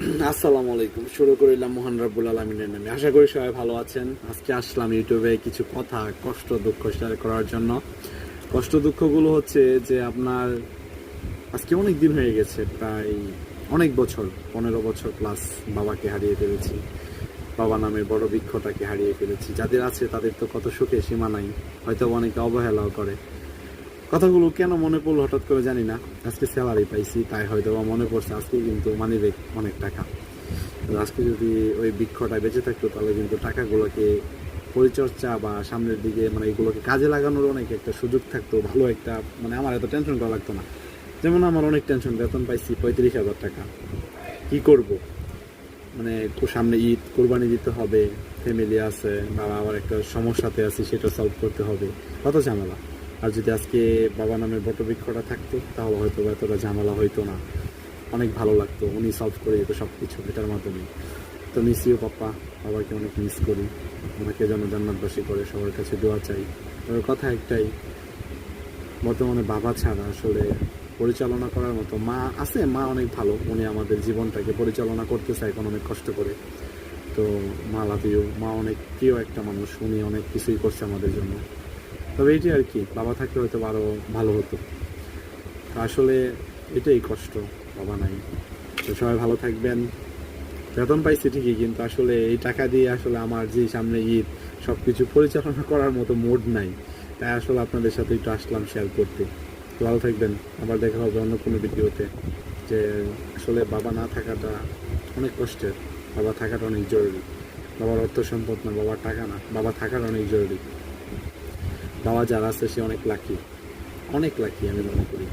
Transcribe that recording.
আসসালামু আলাইকুম। শুরু করিলাম মহান রাব্বুল আলামিনের নামে। আশা করি সবাই ভালো আছেন। আজকে আসলাম ইউটিউবে কিছু কথা, কষ্ট দুঃখ শেয়ার করার জন্য। কষ্ট দুঃখগুলো হচ্ছে যে আপনার আজকে অনেক দিন হয়ে গেছে, প্রায় অনেক বছর, 15 বছর প্লাস বাবাকে হারিয়ে ফেলেছি। বাবা নামের বড় বৃক্ষটাকে হারিয়ে ফেলেছি। যাদের আছে তাদের তো কত সুখে সীমা নাই, হয়তো অনেকে অবহেলাও করে। কথাগুলো কেন মনে পড়লো হঠাৎ করে জানি না। আজকে স্যালারি পাইছি তাই হয়তো বা মনে পড়ছে। আজকে কিন্তু মানিব্যাগ অনেক টাকা। আজকে যদি ওই বৃক্ষটা বেঁচে থাকতো তাহলে কিন্তু টাকাগুলোকে পরিচর্যা বা সামনের দিকে মানে এগুলোকে কাজে লাগানোর অনেক একটা সুযোগ থাকতো, ভালো একটা মানে আমার এত টেনশন করা লাগতো না। যেমন আমার অনেক টেনশন, বেতন পাইছি 35,000 টাকা, কি করব? মানে সামনে ঈদ, কোরবানি দিতে হবে, ফ্যামিলি আছে, বাবা আবার একটা সমস্যাতে আছি, সেটা সলভ করতে হবে, কত ঝামেলা। আর যদি আজকে বাবা নামের বটবৃক্ষটা থাকতো তাহলে হয়তো এতটা ঝামেলা হইতো না, অনেক ভালো লাগতো, উনি সলভ করে দিত সব কিছু এটার মাধ্যমে। তো মিস ইউ পাপ্পা, বাবাকে অনেক মিস করি। ওনাকে যেন জান্নাতবাসী করে, সবার কাছে দোয়া চাই। ওর কথা একটাই, বর্তমানে বাবা ছাড়া আসলে পরিচালনা করার মতো মা আছে। মা অনেক ভালো, উনি আমাদের জীবনটাকে পরিচালনা করতেছে এখন অনেক কষ্ট করে। তো মা লাভ ইউ, মা অনেক প্রিয় একটা মানুষ, উনি অনেক কিছুই করছে আমাদের জন্য। তবে এটি আর কি, বাবা থাকলে হয়তো আরও ভালো হতো। তো আসলে এটাই কষ্ট, বাবা নাই। তো সবাই ভালো থাকবেন। বেতন পাইছি ঠিকই, কিন্তু আসলে এই টাকা দিয়ে আসলে আমার যে সামনে ঈদ, সব কিছু পরিচালনা করার মতো মুড নাই। তাই আসলে আপনাদের সাথে একটু আসলাম শেয়ার করতে। তো ভালো থাকবেন, আবার দেখা হবে অন্য কোনো ভিডিওতে। যে আসলে বাবা না থাকাটা অনেক কষ্টের, বাবা থাকাটা অনেক জরুরি। বাবার অর্থ সম্পদ না, বাবার টাকা না, বাবা থাকাটা অনেক জরুরি। বাবা যারা আছে সে অনেক লাকি, অনেক লাকি আমি মনে করি।